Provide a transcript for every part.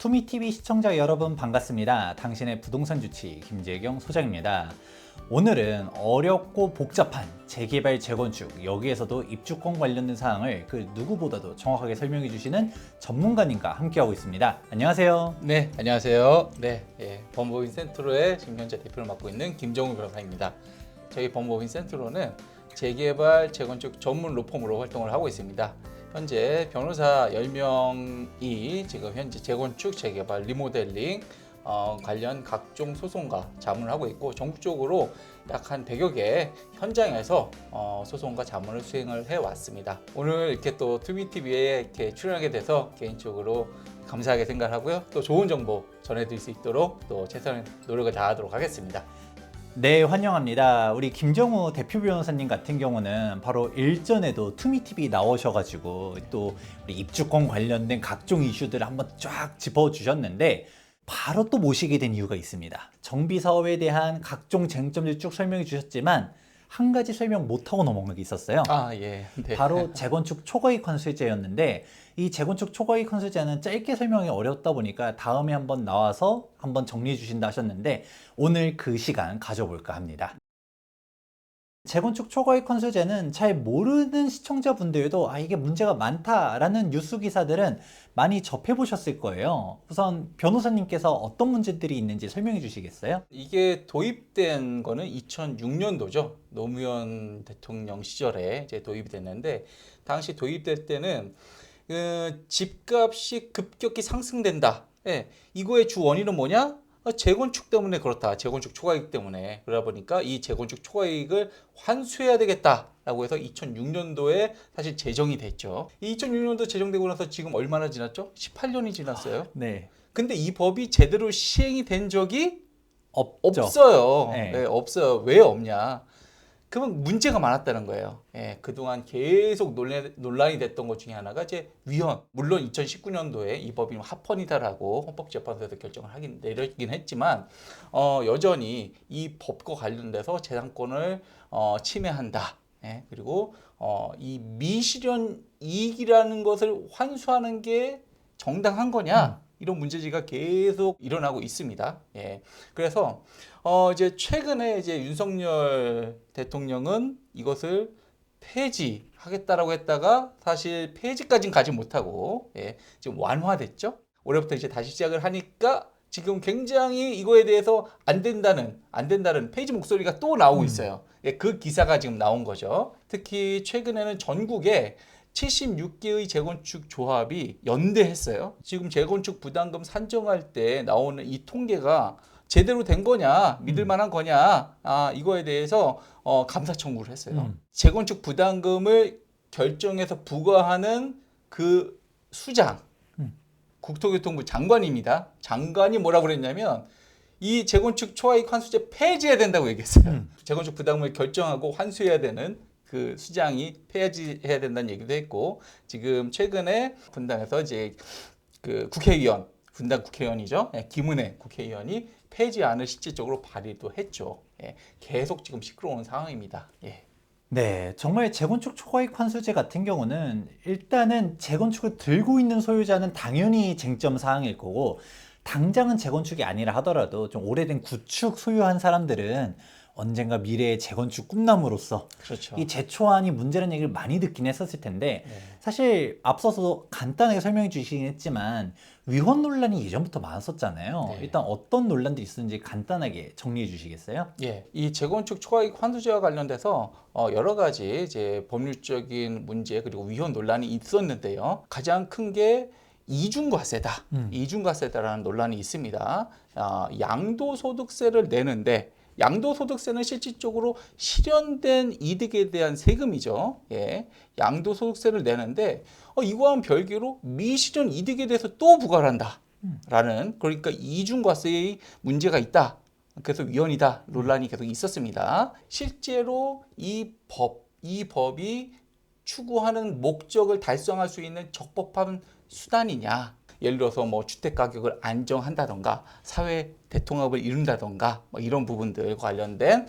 투미TV 시청자 여러분 반갑습니다. 당신의 부동산 주치 김재경 소장입니다. 오늘은 어렵고 복잡한 재개발, 재건축, 여기에서도 입주권 관련된 사항을 그 누구보다도 정확하게 설명해 주시는 전문가님과 함께하고 있습니다. 안녕하세요. 네, 안녕하세요. 법무법인 센트로의 지금 현재 대표를 맡고 있는 김정우 변호사입니다. 저희 법무법인 센트로는 재개발, 재건축 전문 로펌으로 활동을 하고 있습니다. 현재 변호사 10명이 지금 현재 재건축, 재개발, 리모델링 관련 각종 소송과 자문을 하고 있고, 전국적으로 약 한 100여 개 현장에서 소송과 자문을 수행을 해왔습니다. 오늘 이렇게 또 투미TV에 이렇게 출연하게 돼서 개인적으로 감사하게 생각하고요. 또 좋은 정보 전해드릴 수 있도록 또 최선의 노력을 다하도록 하겠습니다. 네, 환영합니다. 우리 김정우 대표 변호사님 같은 경우는 바로 일전에도 투미TV 나오셔가지고 또 우리 입주권 관련된 각종 이슈들을 한번 쫙 짚어주셨는데, 바로 또 모시게 된 이유가 있습니다. 정비 사업에 대한 각종 쟁점들 쭉 설명해 주셨지만 한 가지 설명 못하고 넘어간 게 있었어요. 네. 바로 재건축 초과이익 환수제였는데, 이 재건축 초과이익 환수제는 짧게 설명이 어렵다 보니까 다음에 한번 나와서 한번 정리해 주신다 하셨는데, 오늘 그 시간 가져볼까 합니다. 재건축 초과이익 환수제는 잘 모르는 시청자분들도 이게 문제가 많다라는 뉴스 기사들은 많이 접해보셨을 거예요. 우선 변호사님께서 어떤 문제들이 있는지 설명해 주시겠어요? 이게 도입된 거는 2006년도죠. 노무현 대통령 시절에 이제 도입이 됐는데, 당시 도입될 때는 집값이 급격히 상승된다. 이거의 주 원인은 뭐냐? 재건축 때문에 그렇다. 재건축 초과이익 때문에. 그러다 보니까 이 재건축 초과이익을 환수해야 되겠다라고 해서 2006년도에 사실 제정이 됐죠. 이 2006년도 제정되고 나서 지금 얼마나 지났죠? 18년이 지났어요. 네. 근데 이 법이 제대로 시행이 된 적이 없죠. 없어요. 네. 없어요. 왜 없냐? 그러면 문제가 많았다는 거예요. 그동안 계속 논란이 됐던 것 중에 하나가 이제 위헌. 물론 2019년도에 이 법이 합헌이다라고 헌법재판소에서 결정을 내렸긴 했지만, 여전히 이 법과 관련돼서 재산권을 침해한다. 그리고 이 미실현 이익이라는 것을 환수하는 게 정당한 거냐? 이런 문제지가 계속 일어나고 있습니다. 그래서 이제 최근에 이제 윤석열 대통령은 이것을 폐지하겠다라고 했다가 사실 폐지까지는 가지 못하고 지금 완화됐죠. 올해부터 이제 다시 시작을 하니까 지금 굉장히 이거에 대해서 안 된다는 폐지 목소리가 또 나오고 있어요. 그 기사가 지금 나온 거죠. 특히 최근에는 전국에 76개의 재건축 조합이 연대했어요. 지금 재건축 부담금 산정할 때 나오는 이 통계가 제대로 된 거냐, 믿을 만한 거냐, 이거에 대해서 감사 청구를 했어요. 재건축 부담금을 결정해서 부과하는 그 수장, 국토교통부 장관입니다. 장관이 뭐라고 그랬냐면, 이 재건축 초과이익 환수제 폐지해야 된다고 얘기했어요. 재건축 부담금을 결정하고 환수해야 되는 그 수장이 폐지해야 된다는 얘기도 했고, 지금 최근에 분당에서 이제 그 국회의원, 분당 국회의원이죠. 김은혜 국회의원이 폐지안을 실질적으로 발의도 했죠. 계속 지금 시끄러운 상황입니다. 네, 정말 재건축 초과이익 환수제 같은 경우는 일단은 재건축을 들고 있는 소유자는 당연히 쟁점 사항일 거고, 당장은 재건축이 아니라 하더라도 좀 오래된 구축 소유한 사람들은 언젠가 미래의 재건축 꿈나무로서 그렇죠. 이 재초안이 문제라는 얘기를 많이 듣긴 했었을 텐데, 사실 앞서서 간단하게 설명해 주시긴 했지만 위헌 논란이 예전부터 많았었잖아요. 일단 어떤 논란들이 있었는지 간단하게 정리해 주시겠어요? 이 재건축 초과이익 환수제와 관련돼서 여러 가지 이제 법률적인 문제 그리고 위헌 논란이 있었는데요. 가장 큰 게 이중과세다. 이중과세다라는 논란이 있습니다. 양도소득세를 내는데, 양도소득세는 실질적으로 실현된 이득에 대한 세금이죠. 양도소득세를 내는데 이거와는 별개로 미실현 이득에 대해서 또 부과를 한다라는, 그러니까 이중과세의 문제가 있다. 그래서 위헌이다 논란이 계속 있었습니다. 실제로 이 법이 추구하는 목적을 달성할 수 있는 적법한 수단이냐? 예를 들어서 뭐 주택 가격을 안정한다던가 사회 대통합을 이룬다던가 뭐 이런 부분들 관련된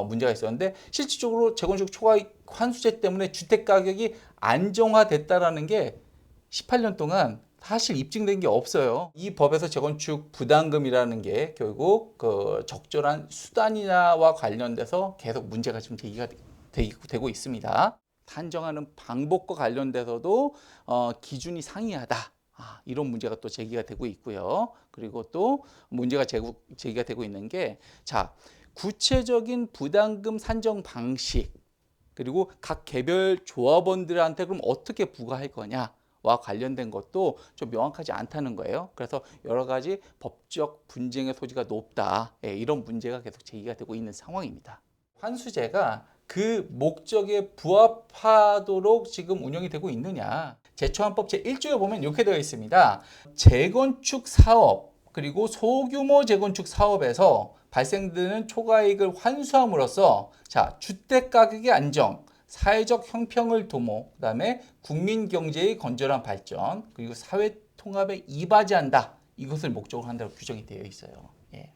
문제가 있었는데, 실질적으로 재건축 초과이익 환수제 때문에 주택 가격이 안정화됐다라는 게 18년 동안 사실 입증된 게 없어요. 이 법에서 재건축 부담금이라는 게 결국 그 적절한 수단이나와 관련돼서 계속 문제가 좀 제기가 되고 있습니다. 산정하는 방법과 관련돼서도 기준이 상이하다. 이런 문제가 또 제기가 되고 있고요. 그리고 또 문제가 제기가 되고 있는 게, 자, 구체적인 부담금 산정 방식, 그리고 각 개별 조합원들한테 그럼 어떻게 부과할 거냐와 관련된 것도 좀 명확하지 않다는 거예요. 그래서 여러 가지 법적 분쟁의 소지가 높다. 이런 문제가 계속 제기가 되고 있는 상황입니다. 환수제가 그 목적에 부합하도록 지금 운영이 되고 있느냐. 제초안법 제1조에 보면 이렇게 되어 있습니다. 재건축 사업 그리고 소규모 재건축 사업에서 발생되는 초과이익을 환수함으로써, 자, 주택 가격의 안정, 사회적 형평을 도모, 그다음에 국민 경제의 건전한 발전, 그리고 사회 통합에 이바지한다. 이것을 목적으로 한다고 규정이 되어 있어요. 예.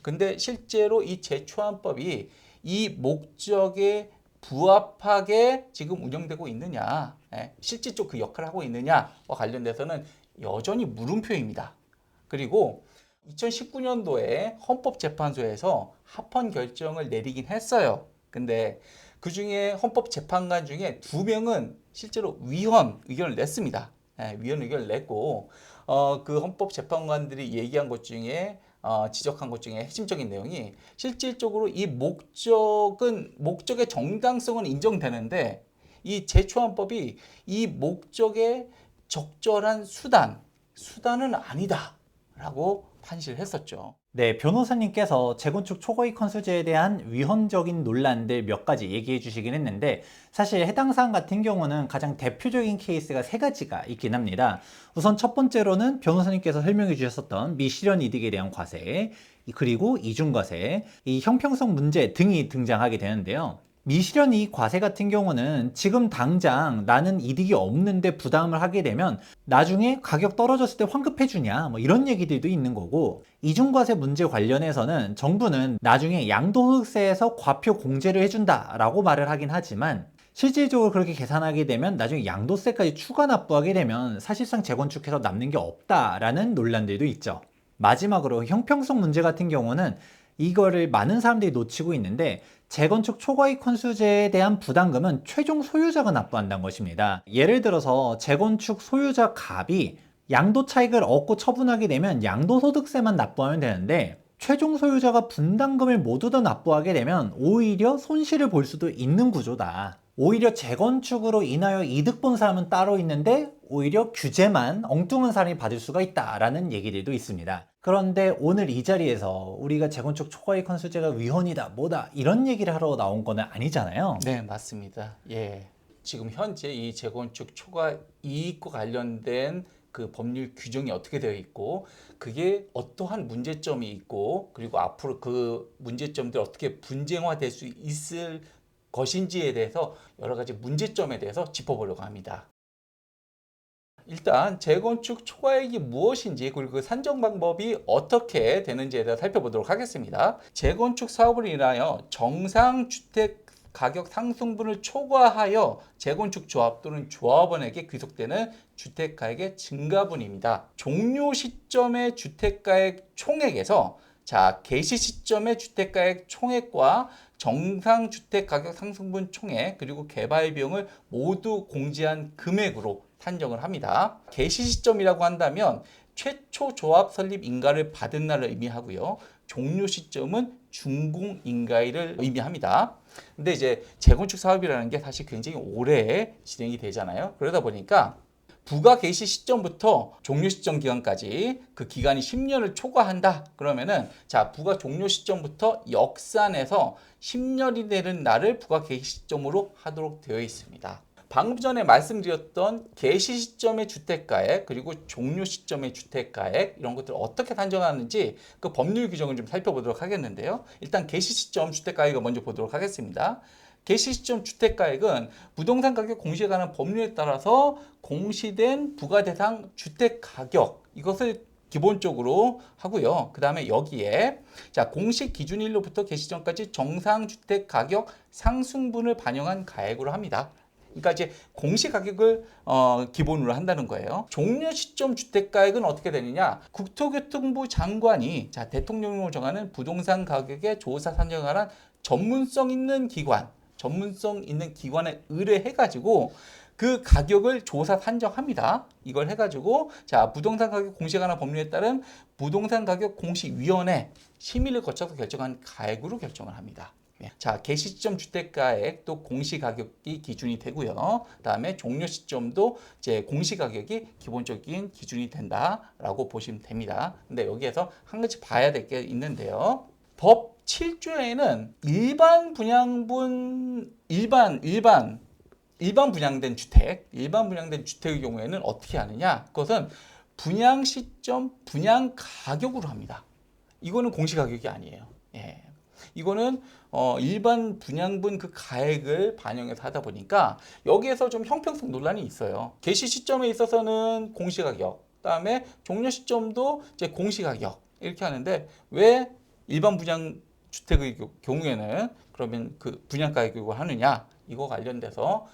근데 실제로 이 제초안법이 이 목적에 부합하게 지금 운영되고 있느냐, 실질적으로 그 역할을 하고 있느냐와 관련돼서는 여전히 물음표입니다. 그리고 2019년도에 헌법재판소에서 합헌 결정을 내리긴 했어요. 근데 그 중에 헌법재판관 중에 2명은 실제로 위헌 의견을 냈습니다. 위헌 의견을 냈고, 그 헌법재판관들이 얘기한 것 중에 지적한 것 중에 핵심적인 내용이, 실질적으로 이 목적의 정당성은 인정되는데 이 제초안법이 이 목적의 적절한 수단은 아니다라고 판시를 했었죠. 네, 변호사님께서 재건축 초과이익 환수제에 대한 위헌적인 논란들 몇 가지 얘기해 주시긴 했는데, 사실 해당 사안 같은 경우는 가장 대표적인 케이스가 3가지가 있긴 합니다. 우선 첫 번째로는 변호사님께서 설명해 주셨었던 미실현 이득에 대한 과세, 그리고 이중과세, 이 형평성 문제 등이 등장하게 되는데요. 미실현 이익 과세 같은 경우는 지금 당장 나는 이득이 없는데 부담을 하게 되면 나중에 가격 떨어졌을 때 환급해 주냐, 뭐 이런 얘기들도 있는 거고, 이중과세 문제 관련해서는 정부는 나중에 양도소득세에서 과표 공제를 해준다 라고 말을 하긴 하지만, 실질적으로 그렇게 계산하게 되면 나중에 양도세까지 추가 납부하게 되면 사실상 재건축해서 남는 게 없다라는 논란들도 있죠. 마지막으로 형평성 문제 같은 경우는 이거를 많은 사람들이 놓치고 있는데, 재건축 초과이익 환수제에 대한 부담금은 최종 소유자가 납부한다는 것입니다. 예를 들어서 재건축 소유자 갑이 양도 차익을 얻고 처분하게 되면 양도소득세만 납부하면 되는데, 최종 소유자가 분담금을 모두 다 납부하게 되면 오히려 손실을 볼 수도 있는 구조다. 오히려 재건축으로 인하여 이득 본 사람은 따로 있는데 오히려 규제만 엉뚱한 사람이 받을 수가 있다라는 얘기들도 있습니다. 그런데 오늘 이 자리에서 우리가 재건축 초과이익 환수제가 위헌이다 뭐다 이런 얘기를 하러 나온 거는 아니잖아요. 네, 맞습니다. 예. 지금 현재 이 재건축 초과이익과 관련된 그 법률 규정이 어떻게 되어 있고, 그게 어떠한 문제점이 있고, 그리고 앞으로 그 문제점들 어떻게 분쟁화될 수 있을 것인지에 대해서 여러 가지 문제점에 대해서 짚어보려고 합니다. 일단 재건축 초과이익이 무엇인지, 그리고 그 산정 방법이 어떻게 되는지에 대해서 살펴보도록 하겠습니다. 재건축 사업을 인하여 정상주택 가격 상승분을 초과하여 재건축 조합 또는 조합원에게 귀속되는 주택가액의 증가분입니다. 종료 시점의 주택가액 총액에서, 자, 개시 시점의 주택가액 총액과 정상 주택 가격 상승분 총액, 그리고 개발 비용을 모두 공제한 금액으로 산정을 합니다. 개시 시점이라고 한다면 최초 조합 설립 인가를 받은 날을 의미하고요. 종료 시점은 준공 인가일을 의미합니다. 근데 이제 재건축 사업이라는 게 사실 굉장히 오래 진행이 되잖아요. 그러다 보니까 부가 개시 시점부터 종료 시점 기간까지 그 기간이 10년을 초과한다. 그러면은, 자, 부가 종료 시점부터 역산해서 10년이 되는 날을 부가 개시 시점으로 하도록 되어 있습니다. 방금 전에 말씀드렸던 개시 시점의 주택가액 그리고 종료 시점의 주택가액, 이런 것들을 어떻게 산정하는지 그 법률 규정을 좀 살펴보도록 하겠는데요. 일단 개시 시점 주택가액을 먼저 보도록 하겠습니다. 개시 시점 주택가액은 부동산 가격 공시에 관한 법률에 따라서 공시된 부과 대상 주택 가격, 이것을 기본적으로 하고요. 그 다음에 여기에, 자, 공시 기준일로부터 개시 전까지 정상 주택 가격 상승분을 반영한 가액으로 합니다. 그러니까 이제 공시가격을 기본으로 한다는 거예요. 종료 시점 주택가액은 어떻게 되느냐? 국토교통부 장관이 자 대통령령으로 정하는 부동산 가격의 조사 산정을 한 전문성 있는 기관에 의뢰해가지고 그 가격을 조사 산정합니다. 이걸 해가지고 자 부동산 가격 공시관할 법률에 따른 부동산 가격 공시위원회 심의를 거쳐서 결정한 가액으로 결정을 합니다. 자 개시 시점 주택가액 또 공시 가격이 기준이 되고요. 그다음에 종료 시점도 이제 공시 가격이 기본적인 기준이 된다라고 보시면 됩니다. 근데 여기에서 한 가지 봐야 될 게 있는데요. 법 7조에는 일반 분양된 주택의 경우에는 어떻게 하느냐? 그것은 분양 시점 분양 가격으로 합니다. 이거는 공시 가격이 아니에요. 예. 이거는 일반 분양분 그 가액을 반영해서 하다 보니까 여기에서 좀 형평성 논란이 있어요. 개시 시점에 있어서는 공시 가격, 그다음에 종료 시점도 이제 공시 가격 이렇게 하는데 왜 일반 분양 주택의 경우에는 그러면 그 분양 가격을 하느냐? 이거 관련돼서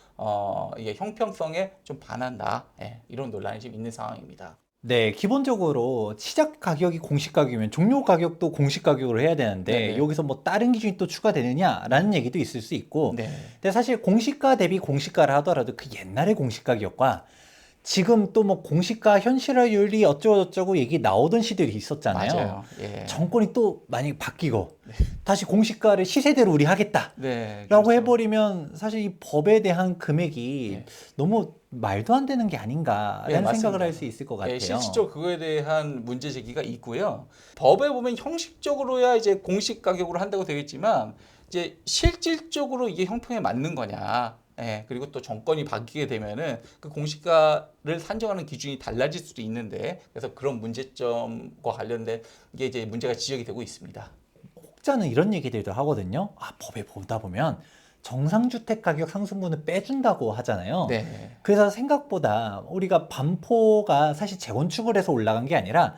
이게 형평성에 좀 반한다. 예, 이런 논란이 지금 있는 상황입니다. 네, 기본적으로 시작 가격이 공시 가격이면 종료 가격도 공시 가격으로 해야 되는데 네네. 여기서 뭐 다른 기준이 또 추가되느냐라는 얘기도 있을 수 있고 네. 근데 사실 공시가 대비 공시가를 하더라도 그 옛날의 공시가 격과 지금 또 뭐 공시가 현실화율이 어쩌고저쩌고 얘기 나오던 시들이 있었잖아요. 맞아요. 예. 정권이 또 만약에 바뀌고 다시 공시가를 시세대로 우리 하겠다 네. 라고 그렇죠. 해버리면 사실 이 법에 대한 금액이 네. 너무 말도 안 되는 게 아닌가라는 네, 맞습니다. 생각을 할 수 있을 것 같아요. 예, 실질적으로 그거에 대한 문제 제기가 있고요. 법에 보면 형식적으로야 이제 공시 가격으로 한다고 되겠지만 이제 실질적으로 이게 형평에 맞는 거냐. 예, 그리고 또 정권이 바뀌게 되면은 그 공시가를 산정하는 기준이 달라질 수도 있는데 그래서 그런 문제점과 관련된 이게 이제 문제가 지적이 되고 있습니다. 혹자는 이런 얘기들도 하거든요. 아, 법에 보다 보면 정상주택 가격 상승분을 빼준다고 하잖아요. 네. 그래서 생각보다 우리가 반포가 사실 재건축을 해서 올라간 게 아니라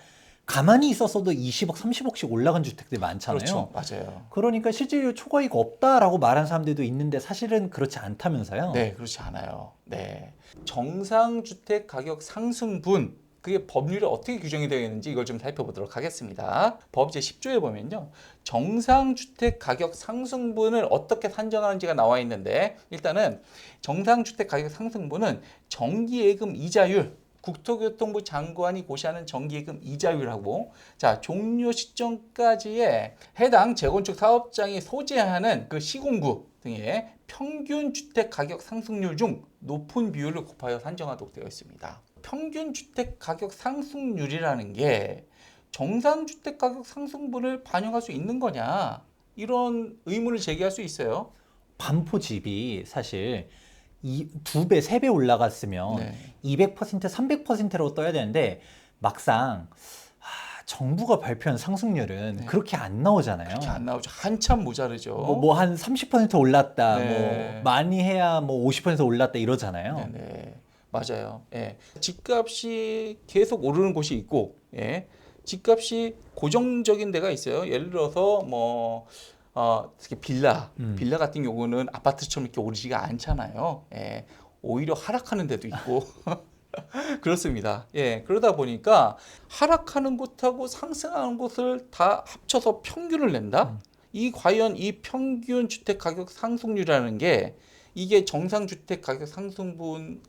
가만히 있었어도 20억, 30억씩 올라간 주택들이 많잖아요. 그렇죠. 맞아요. 그러니까 실질적으로 초과이익 없다라고 말하는 사람들도 있는데 사실은 그렇지 않다면서요. 네, 그렇지 않아요. 네. 정상주택 가격 상승분 그게 법률에 어떻게 규정이 되어 있는지 이걸 좀 살펴보도록 하겠습니다. 법 제10조에 보면요. 정상주택 가격 상승분을 어떻게 산정하는지가 나와 있는데 일단은 정상주택 가격 상승분은 정기예금 이자율 국토교통부 장관이 고시하는 정기예금 이자율하고 자 종료 시점까지의 해당 재건축 사업장이 소재하는 그 시공구 등의 평균 주택 가격 상승률 중 높은 비율을 곱하여 산정하도록 되어 있습니다. 평균 주택 가격 상승률이라는 게 정상 주택 가격 상승분을 반영할 수 있는 거냐 이런 의문을 제기할 수 있어요. 반포 집이 사실 두 배, 세 배 올라갔으면 네. 200%, 300%로 떠야 되는데 막상 정부가 발표한 상승률은 네. 그렇게 안 나오잖아요. 그렇게 안 나오죠. 한참 모자르죠. 뭐 한 30% 올랐다, 네. 뭐 많이 해야 뭐 50% 올랐다 이러잖아요. 네, 맞아요. 예. 집값이 계속 오르는 곳이 있고, 예. 집값이 고정적인 데가 있어요. 예를 들어서 뭐 특히 빌라 같은 경우는 아파트처럼 이렇게 오르지가 않잖아요. 예. 오히려 하락하는 데도 있고. 그렇습니다. 예. 그러다 보니까 하락하는 곳하고 상승하는 곳을 다 합쳐서 평균을 낸다? 과연 이 평균 주택 가격 상승률이라는 게 이게 정상 주택 가격 상승분을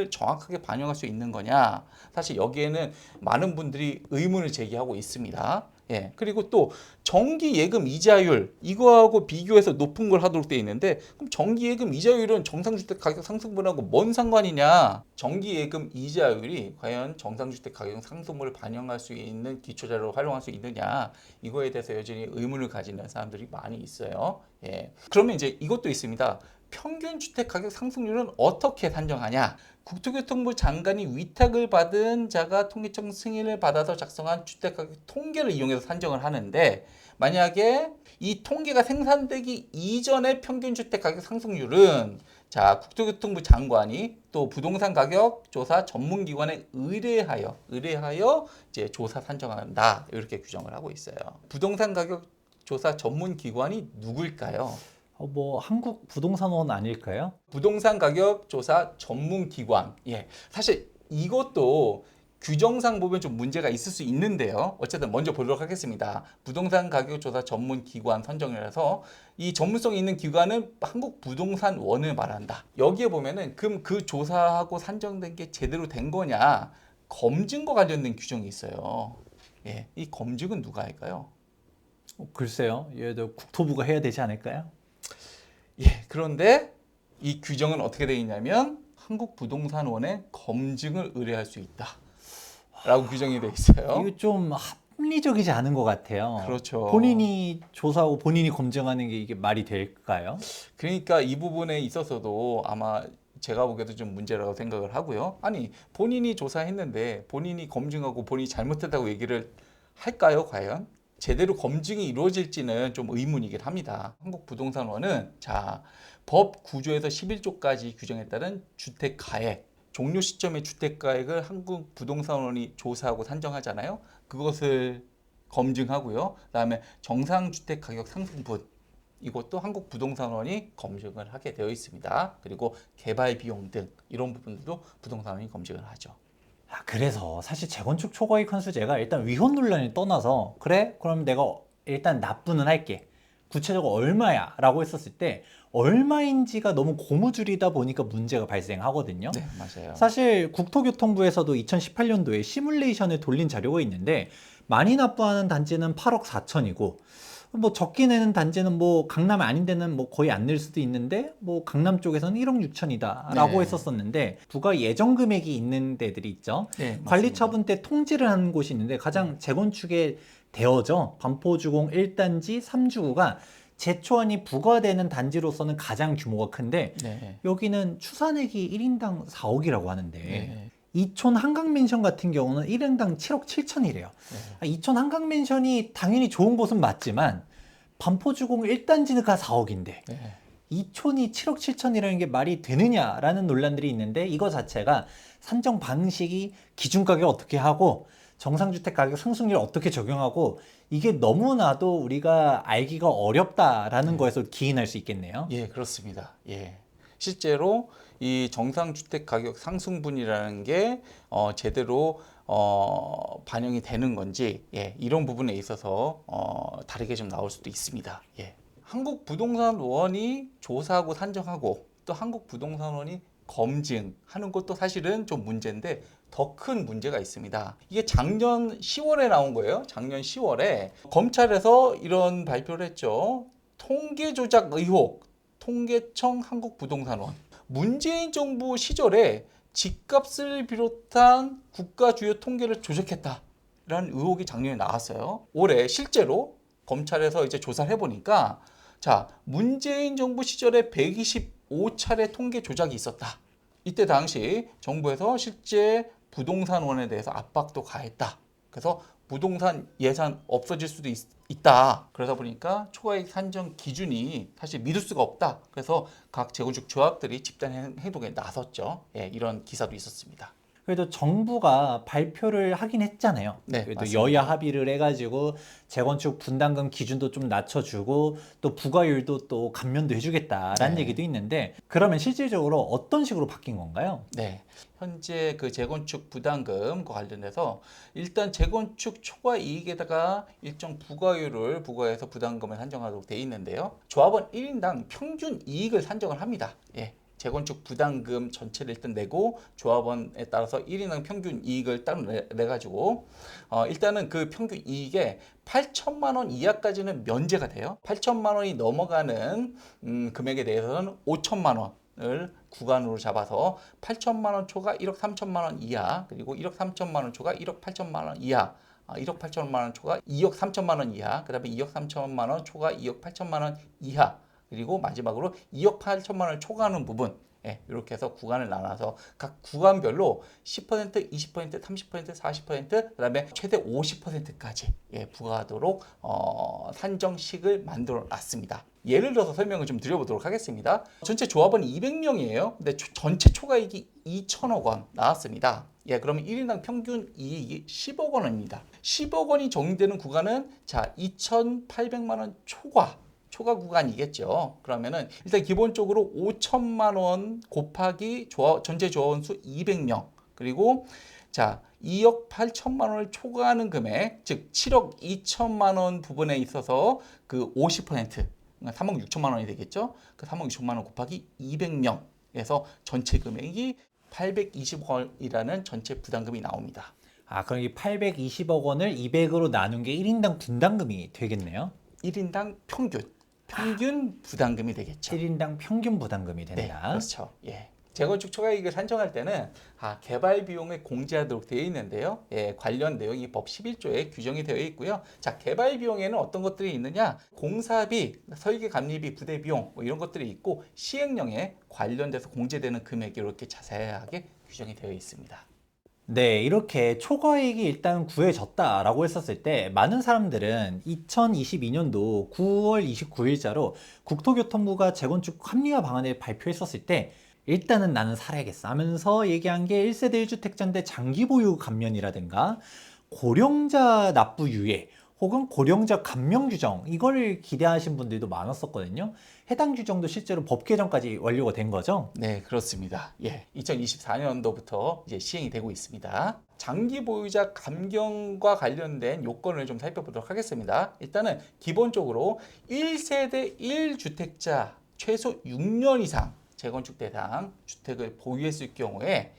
정확하게 반영할 수 있는 거냐? 사실 여기에는 많은 분들이 의문을 제기하고 있습니다. 예. 그리고 또 정기 예금 이자율 이거하고 비교해서 높은 걸 하도록 되어 있는데 그럼 정기 예금 이자율은 정상주택 가격 상승분하고 뭔 상관이냐? 정기 예금 이자율이 과연 정상주택 가격 상승분을 반영할 수 있는 기초자료로 활용할 수 있느냐? 이거에 대해서 여전히 의문을 가지는 사람들이 많이 있어요. 예. 그러면 이제 이것도 있습니다. 평균 주택 가격 상승률은 어떻게 산정하냐? 국토교통부 장관이 위탁을 받은 자가 통계청 승인을 받아서 작성한 주택가격 통계를 이용해서 산정을 하는데 만약에 이 통계가 생산되기 이전의 평균 주택가격 상승률은 자 국토교통부 장관이 또 부동산 가격 조사 전문기관에 의뢰하여 이제 조사 산정한다 이렇게 규정을 하고 있어요. 부동산 가격 조사 전문기관이 누구일까요? 뭐 한국 부동산원 아닐까요? 부동산 가격 조사 전문 기관. 예. 사실 이것도 규정상 보면 좀 문제가 있을 수 있는데요. 어쨌든 먼저 보도록 하겠습니다. 부동산 가격 조사 전문 기관 선정이라서 이 전문성이 있는 기관은 한국 부동산원을 말한다. 여기에 보면은 그럼 그 조사하고 산정된 게 제대로 된 거냐 검증과 관련된 규정이 있어요. 예. 이 검증은 누가 할까요? 글쎄요. 얘도 국토부가 해야 되지 않을까요? 예. 그런데 이 규정은 어떻게 되어 있냐면 한국부동산원에 검증을 의뢰할 수 있다라고 규정이 되어 있어요. 이거 좀 합리적이지 않은 것 같아요. 그렇죠. 본인이 조사하고 본인이 검증하는 게 이게 말이 될까요? 그러니까 이 부분에 있어서도 아마 제가 보기에도 좀 문제라고 생각을 하고요. 아니 본인이 조사했는데 본인이 검증하고 본인이 잘못했다고 얘기를 할까요, 과연? 제대로 검증이 이루어질지는 좀 의문이긴 합니다. 한국부동산원은 법 9조에서 11조까지 규정에 따른 주택가액, 종료 시점의 주택가액을 한국부동산원이 조사하고 산정하잖아요. 그것을 검증하고요. 그다음에 정상주택가격 상승분, 이것도 한국부동산원이 검증을 하게 되어 있습니다. 그리고 개발 비용 등 이런 부분들도 부동산원이 검증을 하죠. 그래서 사실 재건축 초과이익 환수제가 일단 위헌 논란을 떠나서 그래? 그럼 내가 일단 납부는 할게. 구체적으로 얼마야? 라고 했었을 때 얼마인지가 너무 고무줄이다 보니까 문제가 발생하거든요. 네, 맞아요. 사실 국토교통부에서도 2018년도에 시뮬레이션을 돌린 자료가 있는데 많이 납부하는 단지는 8억 4천이고 뭐 적게 내는 단지는 뭐 강남이 아닌 데는 뭐 거의 안 낼 수도 있는데 뭐 강남 쪽에서는 1억 6천이다 라고 네. 했었었는데 부가 예정 금액이 있는 데들이 있죠. 네, 관리처분 때 통지를 하는 곳이 있는데 가장 재건축의 대어죠. 반포주공 1단지 3주구가 제초안이 부과되는 단지로서는 가장 규모가 큰데 네. 여기는 추산액이 1인당 4억이라고 하는데 네. 이촌 한강맨션 같은 경우는 1인당 7억 7천이래요. 이촌 한강맨션이 당연히 좋은 곳은 맞지만 반포주공 1단지가 4억인데 네. 이촌이 7억 7천이라는 게 말이 되느냐라는 논란들이 있는데 이거 자체가 산정 방식이 기준가격 어떻게 하고 정상주택 가격 상승률 어떻게 적용하고 이게 너무나도 우리가 알기가 어렵다라는 거에서 기인할 수 있겠네요. 예, 그렇습니다. 예. 실제로 이 정상주택 가격 상승분이라는 게 제대로 반영이 되는 건지 이런 부분에 있어서 다르게 좀 나올 수도 있습니다. 예. 한국부동산원이 조사하고 산정하고 또 한국부동산원이 검증하는 것도 사실은 좀 문제인데 더 큰 문제가 있습니다. 이게 작년 10월에 나온 거예요. 작년 10월에 검찰에서 이런 발표를 했죠. 통계 조작 의혹, 통계청 한국부동산원. 문재인 정부 시절에 집값을 비롯한 국가 주요 통계를 조작했다라는 의혹이 작년에 나왔어요. 올해 실제로 검찰에서 이제 조사를 해보니까 문재인 정부 시절에 125차례 통계 조작이 있었다. 이때 당시 정부에서 실제 부동산원에 대해서 압박도 가했다. 그래서 부동산 예산 없어질 수도 있다. 그러다 보니까 초과이익 산정 기준이 사실 믿을 수가 없다. 그래서 각 재건축 조합들이 집단 행동에 나섰죠. 예, 이런 기사도 있었습니다. 그래도 정부가 발표를 하긴 했잖아요. 네, 그래도 맞습니다. 여야 합의를 해가지고 재건축 분담금 기준도 좀 낮춰주고 또 부과율도 또 감면도 해주겠다라는 네. 얘기도 있는데 그러면 실질적으로 어떤 식으로 바뀐 건가요? 네. 현재 그 재건축 부담금과 관련해서 일단 재건축 초과 이익에다가 일정 부과율을 부과해서 부담금을 산정하도록 되어 있는데요. 조합원 1인당 평균 이익을 산정을 합니다. 예. 재건축 부담금 전체를 일단 내고 조합원에 따라서 1인당 평균 이익을 따로 내가지고 일단은 그 평균 이익에 8천만 원 이하까지는 면제가 돼요. 8천만 원이 넘어가는 금액에 대해서는 5천만 원을 구간으로 잡아서 8천만 원 초과 1억 3천만 원 이하, 그리고 1억 3천만 원 초과 1억 8천만 원 이하, 1억 8천만 원 초과 2억 3천만 원 이하, 그 다음에 2억 3천만 원 초과 2억 8천만 원 이하, 그리고 마지막으로 2억 8천만 원을 초과하는 부분, 이렇게 해서 구간을 나눠서 각 구간별로 10%, 20%, 30%, 40%, 그다음에 최대 50%까지 부과하도록 산정식을 만들어 놨습니다. 예를 들어서 설명을 좀 드려보도록 하겠습니다. 전체 조합원이 200명이에요. 근데 전체 초과이익이 2천억 원 나왔습니다. 그러면 1인당 평균 이익이 10억 원입니다. 10억 원이 정의되는 구간은 2,800만 원 초과 초과 구간이겠죠. 그러면은 일단 기본적으로 5천만 원 곱하기 전체 조합원 수 200명, 그리고 자 2억 8천만 원을 초과하는 금액, 즉 7억 2천만 원 부분에 있어서 그 50%, 3억 6천만 원이 되겠죠. 그 3억 6천만 원 곱하기 200명에서 전체 금액이 820억 원이라는 전체 부담금이 나옵니다. 아, 그럼 이 820억 원을 200으로 나눈 게 1인당 분담금이 되겠네요. 1인당 평균 부담금이 되겠죠. 1인당 평균 부담금이 네, 된다. 그렇죠. 예. 재건축 초과이익을 산정할 때는 개발 비용을 공제하도록 되어 있는데요. 예, 관련 내용이 법 11조에 규정이 되어 있고요. 자, 개발 비용에는 어떤 것들이 있느냐? 공사비, 설계 감리비, 부대 비용 뭐 이런 것들이 있고, 시행령에 관련돼서 공제되는 금액이 이렇게 자세하게 규정이 되어 있습니다. 네, 이렇게 초과이익이 일단 구해졌다라고 했었을 때 많은 사람들은 2022년도 9월 29일자로 국토교통부가 재건축 합리화 방안을 발표했었을 때 일단은 나는 살아야겠어 하면서 얘기한 게 1세대 1주택자인데 장기 보유 감면이라든가 고령자 납부 유예 혹은 고령자 감면 규정, 이걸 기대하신 분들도 많았었거든요. 해당 규정도 실제로 법 개정까지 완료가 된 거죠. 네, 그렇습니다. 예, 2024년도부터 이제 시행이 되고 있습니다. 장기 보유자 감경과 관련된 요건을 좀 살펴보도록 하겠습니다. 일단은 기본적으로 1세대 1주택자 최소 6년 이상 재건축 대상 주택을 보유했을 경우에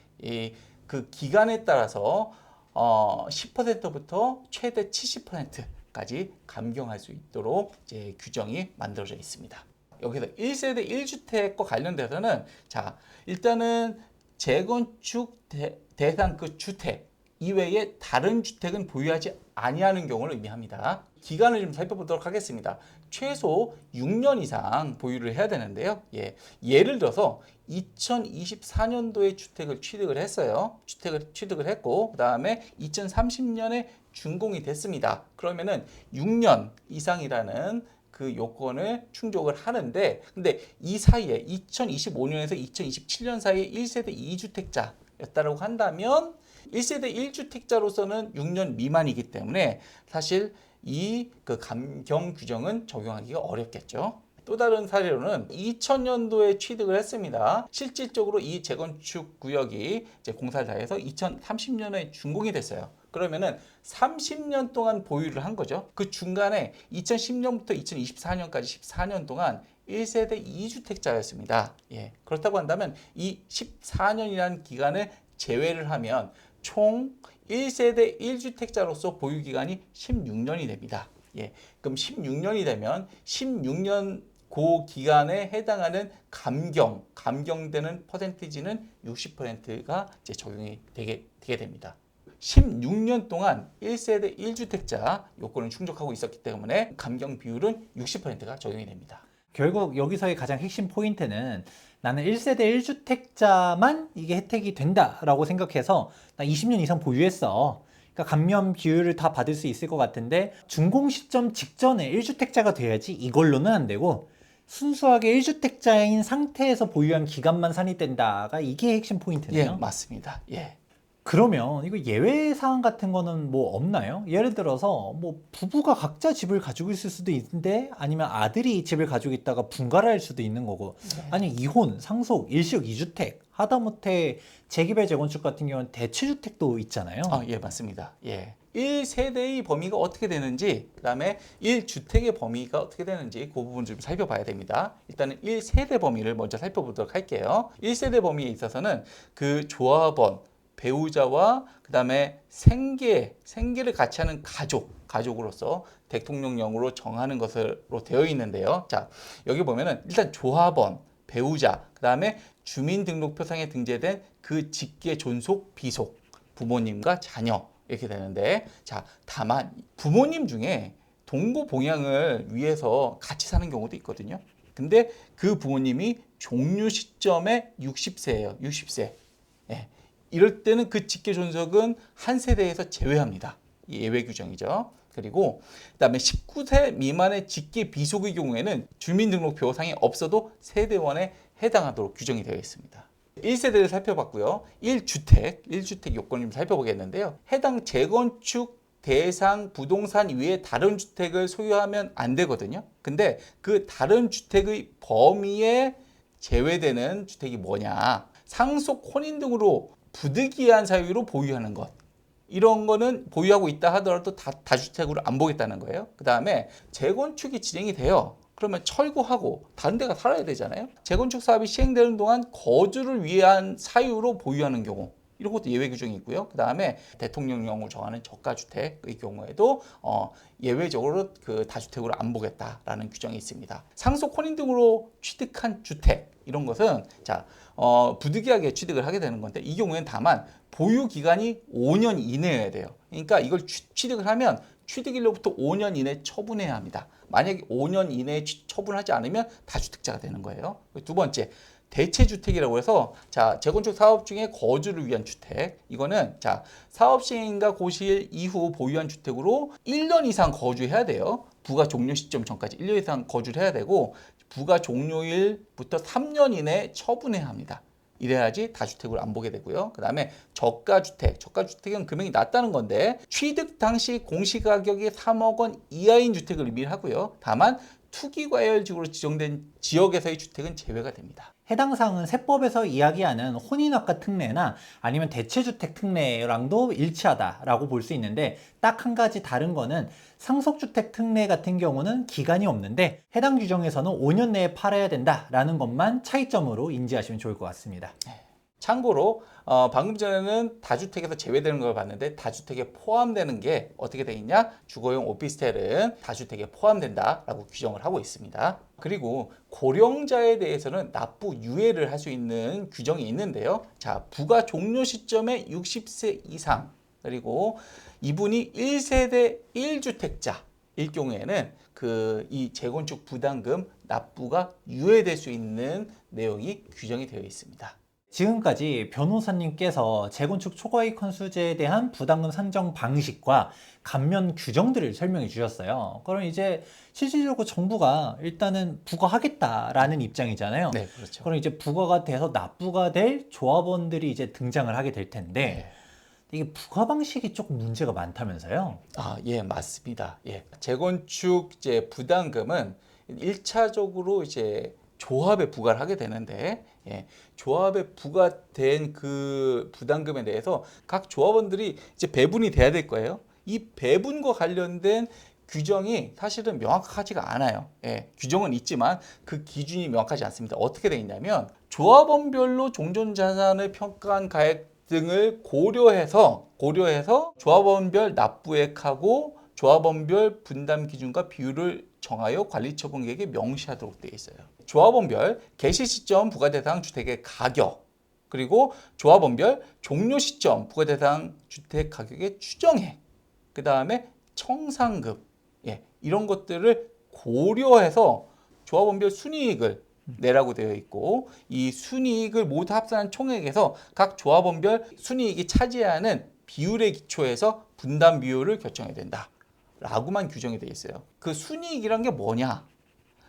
그 기간에 따라서 10%부터 최대 70%까지 감경할 수 있도록 이제 규정이 만들어져 있습니다. 여기서 1세대 1주택과 관련돼서는 자, 일단은 재건축 대상 그 주택 이외에 다른 주택은 보유하지 아니하는 경우를 의미합니다. 기간을 좀 살펴보도록 하겠습니다. 최소 6년 이상 보유를 해야 되는데요. 예를 들어서 2024년도에 주택을 취득을 했어요. 주택을 취득을 했고, 그 다음에 2030년에 준공이 됐습니다. 그러면은 6년 이상이라는 그 요건을 충족을 하는데, 근데 이 사이에 2025년에서 2027년 사이에 1세대 2주택자였다고 한다면 1세대 1주택자로서는 6년 미만이기 때문에 사실 이 그 감경 규정은 적용하기가 어렵겠죠. 또 다른 사례로는 2000년도에 취득을 했습니다. 실질적으로 이 재건축 구역이 이제 공사를 다 해서 2030년에 준공이 됐어요. 그러면은 30년 동안 보유를 한 거죠. 그 중간에 2010년부터 2024년까지 14년 동안 1세대 2주택자였습니다. 그렇다고 한다면 이 14년이라는 기간을 제외를 하면 총 1세대 1주택자로서 보유 기간이 16년이 됩니다. 그럼 16년이 되면 16년 그 기간에 해당하는 감경되는 퍼센티지는 60%가 이제 적용이 되게 됩니다. 16년 동안 1세대 1주택자 요건을 충족하고 있었기 때문에 감경 비율은 60%가 적용이 됩니다. 결국 여기서의 가장 핵심 포인트는 나는 1세대 1주택자만 이게 혜택이 된다라고 생각해서 나 20년 이상 보유했어. 그러니까 감면 비율을 다 받을 수 있을 것 같은데 준공 시점 직전에 1주택자가 돼야지 이걸로는 안 되고 순수하게 1주택자인 상태에서 보유한 기간만 산입된다가 이게 핵심 포인트네요. 맞습니다. 그러면 이거 예외 사항 같은 거는 뭐 없나요? 예를 들어서 뭐 부부가 각자 집을 가지고 있을 수도 있는데 아니면 아들이 집을 가지고 있다가 분가를 할 수도 있는 거고 아니 이혼, 상속, 일시적 2주택 하다못해 재개발 재건축 같은 경우는 대체주택도 있잖아요. 맞습니다. 1세대의 범위가 어떻게 되는지, 그 다음에 1주택의 범위가 어떻게 되는지 그 부분 좀 살펴봐야 됩니다. 일단은 1세대 범위를 먼저 살펴보도록 할게요. 1세대 범위에 있어서는 그 조합원, 배우자와 그 다음에 생계를 같이 하는 가족으로서 대통령령으로 정하는 것으로 되어 있는데요. 자, 여기 보면은 일단 조합원, 배우자, 그 다음에 주민등록표상에 등재된 그 직계 존속, 비속, 부모님과 자녀 이렇게 되는데, 자, 다만 부모님 중에 동거봉양을 위해서 같이 사는 경우도 있거든요. 근데 그 부모님이 종료 시점에 60세예요. 60세. 이럴 때는 그 직계 존속은 한 세대에서 제외합니다. 예외 규정이죠. 그리고 그다음에 19세 미만의 직계 비속의 경우에는 주민등록표상에 없어도 세대원에 해당하도록 규정이 되어 있습니다. 1세대를 살펴봤고요. 1주택 요건을 좀 살펴보겠는데요. 해당 재건축 대상 부동산 이외에 다른 주택을 소유하면 안 되거든요. 근데 그 다른 주택의 범위에 제외되는 주택이 뭐냐? 상속 혼인 등으로 부득이한 사유로 보유하는 것. 이런 거는 보유하고 있다 하더라도 다주택으로 안 보겠다는 거예요. 그 다음에 재건축이 진행이 돼요. 그러면 철거하고 다른 데가 살아야 되잖아요. 재건축 사업이 시행되는 동안 거주를 위한 사유로 보유하는 경우, 이런 것도 예외 규정이 있고요. 그 다음에 대통령령으로 정하는 저가주택의 경우에도 예외적으로 그 다주택으로 안 보겠다라는 규정이 있습니다. 상속 혼인 등으로 취득한 주택, 이런 것은 부득이하게 취득을 하게 되는 건데, 이 경우에는 다만 보유 기간이 5년 이내여야 돼요. 그러니까 이걸 취득을 하면 취득일로부터 5년 이내 처분해야 합니다. 만약에 5년 이내에 처분하지 않으면 다주택자가 되는 거예요. 두 번째, 대체주택이라고 해서 재건축 사업 중에 거주를 위한 주택. 이거는 사업 시행인가 고시일 이후 보유한 주택으로 1년 이상 거주해야 돼요. 부가 종료 시점 전까지 1년 이상 거주를 해야 되고, 부가 종료일부터 3년 이내에 처분해야 합니다. 이래야지 다주택으로 안 보게 되고요. 그 다음에 저가주택은 금액이 낮다는 건데, 취득 당시 공시가격이 3억 원 이하인 주택을 의미를 하고요. 다만 투기과열지구로 지정된 지역에서의 주택은 제외가 됩니다. 해당 사항은 세법에서 이야기하는 혼인학과 특례나 아니면 대체주택 특례랑도 일치하다라고 볼 수 있는데, 딱 한 가지 다른 거는 상속주택 특례 같은 경우는 기간이 없는데 해당 규정에서는 5년 내에 팔아야 된다라는 것만 차이점으로 인지하시면 좋을 것 같습니다. 참고로 방금 전에는 다주택에서 제외되는 걸 봤는데, 다주택에 포함되는 게 어떻게 되어 있냐? 주거용 오피스텔은 다주택에 포함된다라고 규정을 하고 있습니다. 그리고 고령자에 대해서는 납부 유예를 할 수 있는 규정이 있는데요. 부가 종료 시점에 60세 이상, 그리고 이분이 1세대 1주택자일 경우에는 이 재건축 부담금 납부가 유예될 수 있는 내용이 규정이 되어 있습니다. 지금까지 변호사님께서 재건축 초과이익 환수제에 대한 부담금 산정 방식과 감면 규정들을 설명해 주셨어요. 그럼 이제 실질적으로 정부가 일단은 부과하겠다라는 입장이잖아요. 네, 그렇죠. 그럼 이제 부과가 돼서 납부가 될 조합원들이 이제 등장을 하게 될 텐데, 이게 부과 방식이 조금 문제가 많다면서요? 예, 맞습니다. 재건축 부담금은 1차적으로 조합에 부과를 하게 되는데, 조합에 부과된 그 부담금에 대해서 각 조합원들이 배분이 돼야 될 거예요. 이 배분과 관련된 규정이 사실은 명확하지가 않아요. 규정은 있지만 그 기준이 명확하지 않습니다. 어떻게 되어 있냐면, 조합원별로 종전자산을 평가한 가액 등을 고려해서 조합원별 납부액하고 조합원별 분담 기준과 비율을 정하여 관리처분계획에 명시하도록 되어 있어요. 조합원별 개시 시점 부과대상 주택의 가격, 그리고 조합원별 종료 시점 부과대상 주택 가격의 추정액, 그 다음에 청산금, 이런 것들을 고려해서 조합원별 순이익을 내라고 되어 있고, 이 순이익을 모두 합산한 총액에서 각 조합원별 순이익이 차지하는 비율에 기초해서 분담 비율을 결정해야 된다 라고만 규정이 되어 있어요. 그 순이익이란 게 뭐냐?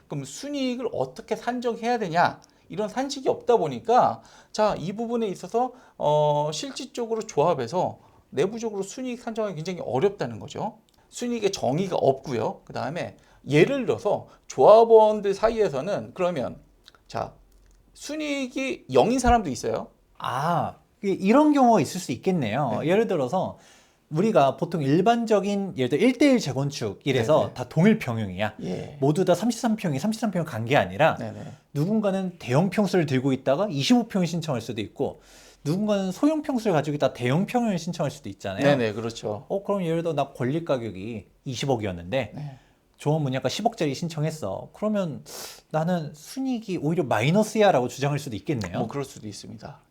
그럼 순이익을 어떻게 산정해야 되냐? 이런 산식이 없다 보니까 이 부분에 있어서 실질적으로 조합에서 내부적으로 순이익 산정이 굉장히 어렵다는 거죠. 순이익의 정의가 없고요. 그 다음에 예를 들어서 조합원들 사이에서는 그러면 순이익이 0인 사람도 있어요. 이런 경우가 있을 수 있겠네요. 예를 들어서 우리가 보통 일반적인 예를 들어 1대1 재건축 이래서 다 동일 평형이야. 모두 다 33평이 33평 간 게 아니라 누군가는 대형 평수를 들고 있다가 25평을 신청할 수도 있고, 누군가는 소형 평수를 가지고 있다 대형 평형을 신청할 수도 있잖아요. 네네, 그렇죠. 그럼 예를 들어 나 권리 가격이 20억이었는데 조합 문의가 10억짜리 신청했어. 그러면 나는 순이익이 오히려 마이너스야 라고 주장할 수도 있겠네요. 그럴 수도 있습니다.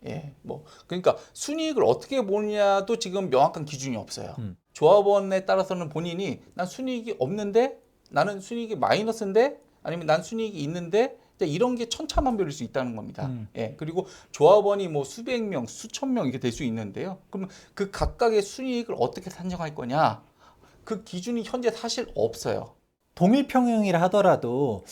그러니까 순이익을 어떻게 보느냐도 지금 명확한 기준이 없어요. 조합원에 따라서는 본인이 난 순이익이 없는데, 나는 순이익이 마이너스인데, 아니면 난 순이익이 있는데, 이런 게 천차만별일 수 있다는 겁니다. 그리고 조합원이 수백 명, 수천 명 이렇게 될 수 있는데요. 그러면 그 각각의 순이익을 어떻게 산정할 거냐? 그 기준이 현재 사실 없어요. 동일 평형이라 하더라도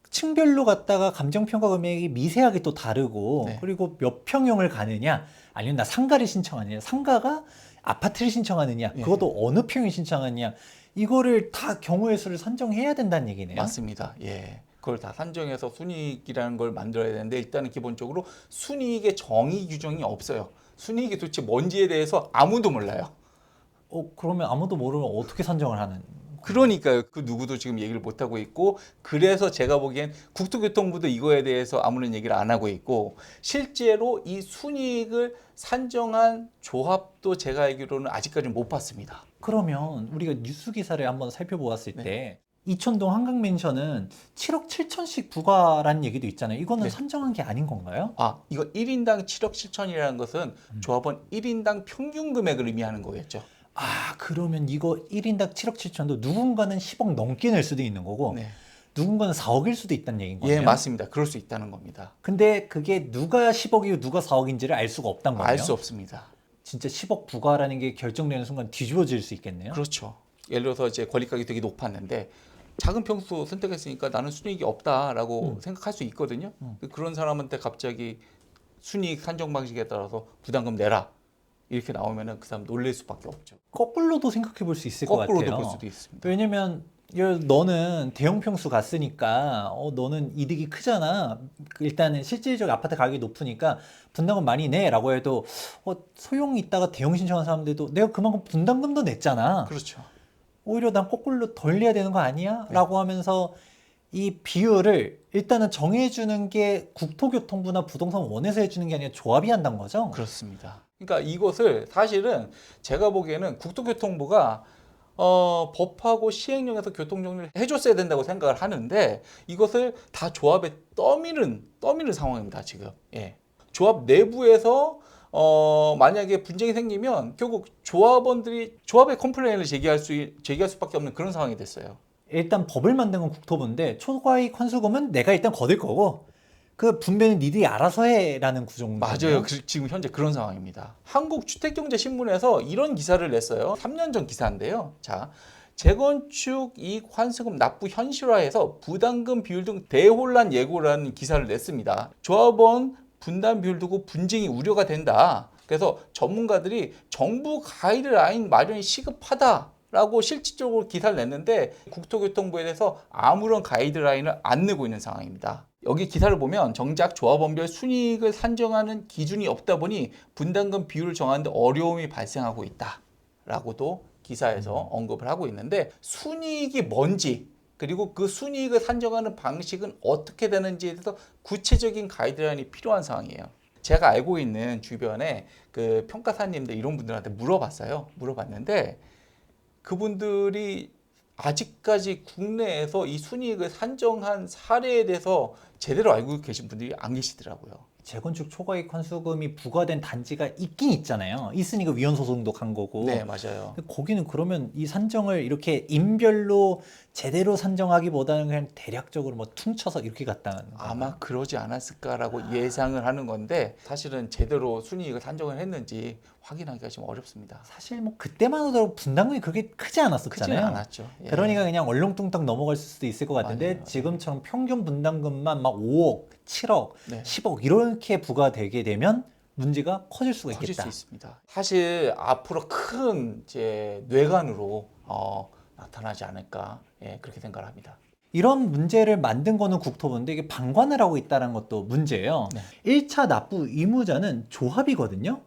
층별로 갖다가 감정평가 금액이 미세하게 또 다르고, 그리고 몇 평형을 가느냐, 아니면 나 상가를 신청하느냐, 상가가 아파트를 신청하느냐, 예. 그것도 어느 평을 신청하느냐, 이거를 다 경우의 수를 산정해야 된다는 얘기네요. 맞습니다. 예. 그걸 다 산정해서 순이익이라는 걸 만들어야 되는데 일단은 기본적으로 순이익의 정의 규정이 없어요. 순이익이 도대체 뭔지에 대해서 아무도 몰라요. 그러면 아무도 모르면 어떻게 산정을 하는? 그러니까요. 그 누구도 지금 얘기를 못 하고 있고, 그래서 제가 보기엔 국토교통부도 이거에 대해서 아무런 얘기를 안 하고 있고, 실제로 이 순이익을 산정한 조합도 제가 알기로는 아직까지 못 봤습니다. 그러면 우리가 뉴스 기사를 한번 살펴보았을 네. 때 이천동 한강맨션은 7억 7천씩 부과라는 얘기도 있잖아요. 이거는 네. 산정한 게 아닌 건가요? 아, 이거 1인당 7억 7천이라는 것은 조합원 1인당 평균 금액을 의미하는 거겠죠. 그러면 이거 1인당 7억 7천도 누군가는 10억 넘게 낼 수도 있는 거고 네. 누군가는 4억일 수도 있다는 얘기인 거예요. 예, 맞습니다. 그럴 수 있다는 겁니다. 근데 그게 누가 10억이고 누가 4억인지를 알 수가 없다는 거예요. 알 수 없습니다. 진짜 10억 부과라는 게 결정되는 순간 뒤집어질 수 있겠네요. 그렇죠. 예를 들어서 이제 권리가격이 되게 높았는데 작은 평수 선택했으니까 나는 순이익이 없다라고 생각할 수 있거든요. 그런 사람한테 갑자기 순이익 산정 방식에 따라서 부담금 내라 이렇게 나오면은 그 사람 놀랄 수밖에 없죠. 거꾸로도 생각해 볼 수 있을 것 거꾸로도 같아요. 볼 수도 있습니다. 왜냐면 너는 대형 평수 갔으니까 너는 이득이 크잖아. 일단은 실질적 아파트 가격이 높으니까 분담금 많이 내라고 해도 소용이 있다가 대형 신청한 사람들도 내가 그만큼 분담금도 냈잖아. 그렇죠. 오히려 난 거꾸로 덜 내야 되는 거 아니야? 라고 하면서 이 비율을 일단은 정해주는 게 국토교통부나 부동산원에서 해주는 게 아니라 조합이 한다는 거죠? 그렇습니다. 그러니까 이것을 사실은 제가 보기에는 국토교통부가 법하고 시행령에서 교통정리를 해줬어야 된다고 생각을 하는데 이것을 다 조합에 떠미는 상황입니다 지금. 예. 조합 내부에서 만약에 분쟁이 생기면 결국 조합원들이 조합의 컴플레인을 제기할 수밖에 없는 그런 상황이 됐어요. 일단 법을 만든 건 국토부인데 초과이익 환수금은 내가 일단 거둘 거고 그 분배는 니들이 알아서 해라는 구조인 거예요. 맞아요. 지금 현재 그런 상황입니다. 한국주택경제신문에서 이런 기사를 냈어요. 3년 전 기사인데요. 자, 재건축 이익 환수금 납부 현실화해서 부담금 비율 등 대혼란 예고라는 기사를 냈습니다. 조합원 분담 비율 두고 분쟁이 우려가 된다. 그래서 전문가들이 정부 가이드라인 마련이 시급하다라고 실질적으로 기사를 냈는데 국토교통부에 대해서 아무런 가이드라인을 안 내고 있는 상황입니다. 여기 기사를 보면 정작 조합원별 순이익을 산정하는 기준이 없다 보니 분담금 비율을 정하는데 어려움이 발생하고 있다라고도 기사에서 언급을 하고 있는데 순이익이 뭔지 그리고 그 순이익을 산정하는 방식은 어떻게 되는지에 대해서 구체적인 가이드라인이 필요한 상황이에요. 제가 알고 있는 주변에 그 평가사님들 이런 분들한테 물어봤는데 그분들이 아직까지 국내에서 이 순이익을 산정한 사례에 대해서 제대로 알고 계신 분들이 안 계시더라고요. 재건축 초과이익 환수금이 부과된 단지가 있긴 있잖아요. 있으니까 위헌 소송도 간 거고. 네, 맞아요. 근데 거기는 그러면 이 산정을 이렇게 인별로 제대로 산정하기보다는 그냥 대략적으로 뭐 퉁쳐서 이렇게 갔다는 아마 그러지 않았을까라고 예상을 하는 건데 사실은 제대로 순이익을 산정을 했는지 확인하기가 좀 어렵습니다. 사실 뭐 그때만 하더라도 분담금이 그렇게 크지 않았었잖아요. 크지는 않았죠. 예. 그러니까 그냥 얼렁뚱땅 넘어갈 수도 있을 것 같은데 맞아요. 지금처럼 평균 분담금만 막 5억, 7억, 네. 10억 이렇게 부과되게 되면 문제가 커질 수가 커질 있겠다. 수 있습니다. 사실 앞으로 큰 이제 뇌관으로 나타나지 않을까 그렇게 생각을 합니다. 이런 문제를 만든 거는 국토부인데 이게 방관을 하고 있다는 것도 문제예요. 네. 1차 납부 의무자는 조합이거든요.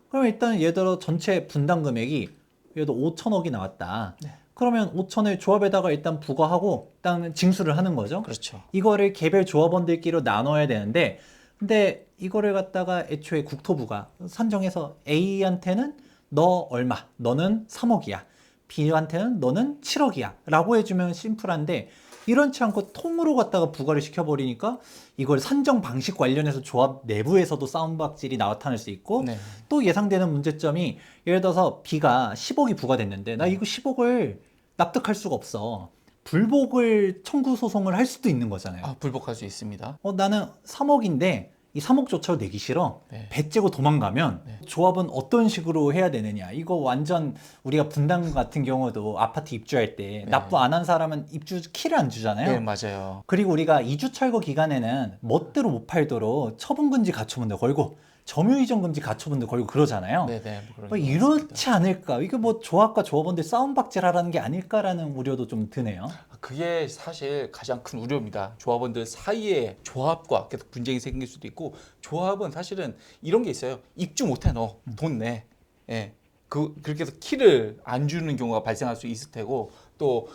그럼 일단 예를 들어 전체 분담 금액이 예를 들어 5천억이 나왔다. 네. 그러면 5천을 조합에다가 일단 부과하고 일단 징수를 하는 거죠. 그렇죠. 이거를 개별 조합원들끼리 나눠야 되는데 근데 이거를 갖다가 애초에 국토부가 산정해서 A한테는 너 얼마, 너는 3억이야. B한테는 너는 7억이야 라고 해주면 심플한데 이렇지 않고 통으로 갖다가 부과를 시켜버리니까 이걸 산정 방식 관련해서 조합 내부에서도 싸움박질이 나타날 수 있고 네. 또 예상되는 문제점이 예를 들어서 B가 10억이 부과됐는데 나 이거 10억을 납득할 수가 없어. 불복을 청구 소송을 할 수도 있는 거잖아요. 불복할 수 있습니다. 나는 3억인데 이 3억조차도 내기 싫어. 네. 배 째고 도망가면 네. 조합은 어떤 식으로 해야 되느냐. 이거 완전 우리가 분담금 같은 경우도 아파트 입주할 때 네. 납부 안 한 사람은 입주 키를 안 주잖아요. 네, 맞아요. 그리고 우리가 이주 철거 기간에는 멋대로 못 팔도록 처분금지 가처분도 걸고 점유이전 금지 가처분도 걸고 그러잖아요. 네네. 뭐 뭐 그런 게 이렇지 있습니다. 않을까? 이게 뭐 조합과 조합원들 싸움박질하라는 게 아닐까라는 우려도 좀 드네요. 그게 사실 가장 큰 우려입니다. 조합원들 사이에 조합과 계속 분쟁이 생길 수도 있고, 조합은 사실은 이런 게 있어요. 입주 못해 너 돈 내. 예. 그렇게 해서 키를 안 주는 경우가 발생할 수 있을 테고, 또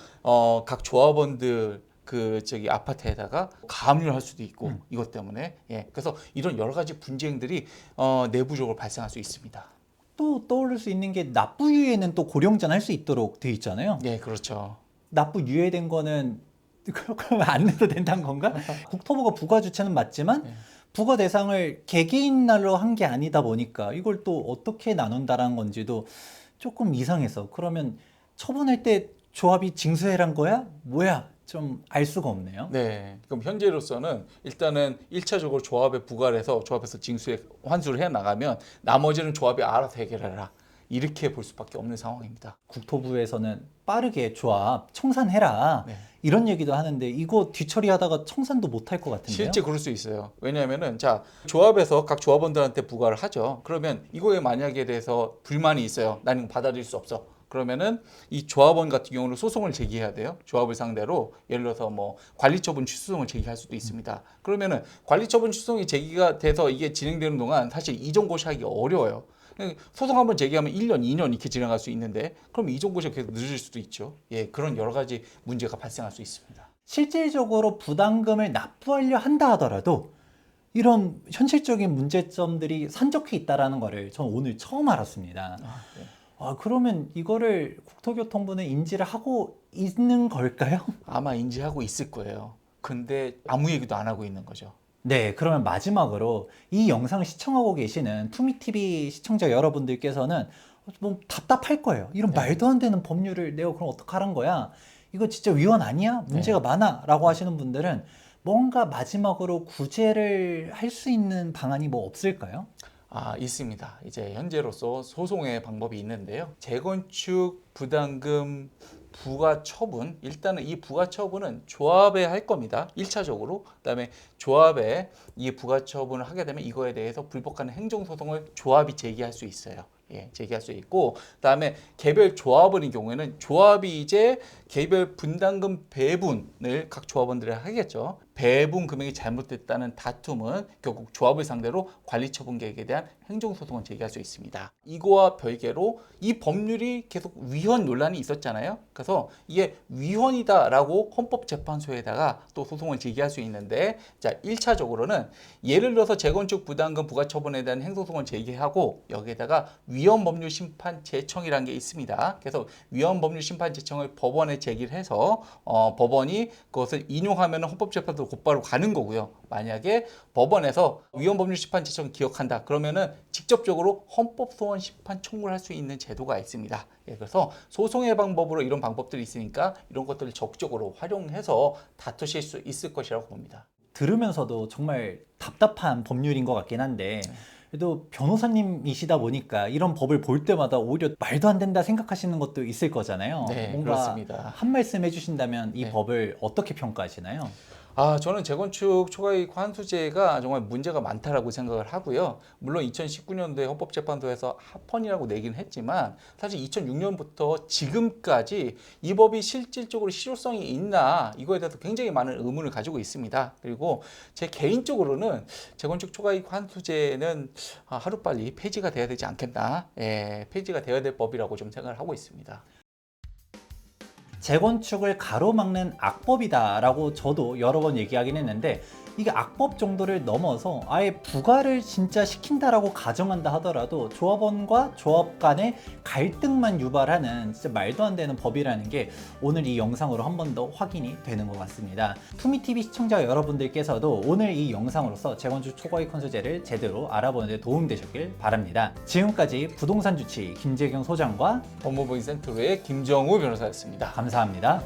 각 조합원들 아파트에다가 가압류를 할 수도 있고, 이것 때문에. 예. 그래서 이런 여러 가지 분쟁들이 내부적으로 발생할 수 있습니다. 또 떠오를 수 있는 게 납부 유예는 또 고령전 할 수 있도록 돼 있잖아요. 예, 그렇죠. 납부 유예된 거는 그럼 안 내도 된다는 건가? 국토부가 부과 주체는 맞지만 네. 부과 대상을 개개인 날로 한 게 아니다 보니까 이걸 또 어떻게 나눈다라는 건지도 조금 이상해서, 그러면 처분할 때 조합이 징수해란 거야? 뭐야? 좀 알 수가 없네요. 네. 그럼 현재로서는 일단은 1차적으로 조합에 부과를 해서 조합에서 징수에 환수를 해 나가면 나머지는 조합이 알아서 해결해라. 이렇게 볼 수밖에 없는 상황입니다. 국토부에서는 빠르게 조합 청산해라 네. 이런 얘기도 하는데 이거 뒤처리하다가 청산도 못 할 것 같은데요. 실제 그럴 수 있어요. 왜냐하면은 자, 조합에서 각 조합원들한테 부과를 하죠. 그러면 이거에 만약에 대해서 불만이 있어요. 나는 받아들일 수 없어. 그러면은 이 조합원 같은 경우는 소송을 제기해야 돼요. 조합을 상대로 예를 들어서 뭐 관리처분 취소송을 제기할 수도 있습니다. 그러면은 관리처분 취소송이 제기가 돼서 이게 진행되는 동안 사실 이전고시하기 어려워요. 소송 한번 제기하면 1년, 2년 이렇게 진행할 수 있는데, 그럼 이전고시가 계속 늦을 수도 있죠. 예, 그런 여러 가지 문제가 발생할 수 있습니다. 실질적으로 부담금을 납부하려 한다 하더라도 이런 현실적인 문제점들이 산적해 있다라는 거를 저는 오늘 처음 알았습니다. 네. 그러면 이거를 국토교통부는 인지를 하고 있는 걸까요? 아마 인지하고 있을 거예요. 근데 아무 얘기도 안 하고 있는 거죠. 네, 그러면 마지막으로 이 영상을 시청하고 계시는 투미TV 시청자 여러분들께서는 뭐 답답할 거예요. 이런 말도 안 되는 법률을 내가 그럼 어떡하란 거야? 이거 진짜 위헌 아니야? 문제가 많아? 라고 하시는 분들은 뭔가 마지막으로 구제를 할 수 있는 방안이 뭐 없을까요? 있습니다. 이제 현재로서 소송의 방법이 있는데요. 재건축 부담금 부과 처분, 일단은 이 부과 처분은 조합에 할 겁니다. 1차적으로. 그다음에 조합에 이 부과 처분을 하게 되면 이거에 대해서 불법가능 행정소송을 조합이 제기할 수 있어요. 예, 제기할 수 있고, 그다음에 개별 조합원의 경우에는 조합이 이제 개별 분담금 배분을 각 조합원들이 하겠죠. 배분 금액이 잘못됐다는 다툼은 결국 조합을 상대로 관리처분 계획에 대한 행정소송을 제기할 수 있습니다. 이거와 별개로 이 법률이 계속 위헌 논란이 있었잖아요. 그래서 이게 위헌이다라고 헌법재판소에다가 또 소송을 제기할 수 있는데, 자, 1차적으로는 예를 들어서 재건축 부담금 부과처분에 대한 행정소송을 제기하고 여기에다가 위헌법률심판제청이라는 게 있습니다. 그래서 위헌법률심판제청을 법원에 제기를 해서 법원이 그것을 인용하면 헌법재판소 곧바로 가는 거고요. 만약에 법원에서 위헌법률심판제청 기억한다 그러면은 직접적으로 헌법소원심판 청구를 할 수 있는 제도가 있습니다. 예, 그래서 소송의 방법으로 이런 방법들이 있으니까 이런 것들을 적극적으로 활용해서 다투실 수 있을 것이라고 봅니다. 들으면서도 정말 답답한 법률인 것 같긴 한데 그래도 변호사님이시다 보니까 이런 법을 볼 때마다 오히려 말도 안 된다 생각하시는 것도 있을 거잖아요. 네, 뭔가 그렇습니다. 한 말씀 해주신다면 이 네. 법을 어떻게 평가하시나요? 저는 재건축 초과이익 환수제가 정말 문제가 많다라고 생각을 하고요. 물론 2019년도에 헌법재판소에서 합헌이라고 내긴 했지만 사실 2006년부터 지금까지 이 법이 실질적으로 실효성이 있나 이거에 대해서 굉장히 많은 의문을 가지고 있습니다. 그리고 제 개인적으로는 재건축 초과이익 환수제는 하루빨리 폐지가 돼야 되지 않겠나, 폐지가 돼야 될 법이라고 좀 생각을 하고 있습니다. 재건축을 가로막는 악법이다라고 저도 여러 번 얘기하긴 했는데 이게 악법 정도를 넘어서 아예 부과를 진짜 시킨다라고 가정한다 하더라도 조합원과 조합 간의 갈등만 유발하는 진짜 말도 안 되는 법이라는 게 오늘 이 영상으로 한 번 더 확인이 되는 것 같습니다. 투미TV 시청자 여러분들께서도 오늘 이 영상으로서 재건축 초과이익 환수제를 제대로 알아보는 데 도움되셨길 바랍니다. 지금까지 부동산 주치 김재경 소장과 법무부 인센트로의 김정우 변호사였습니다. 감사합니다.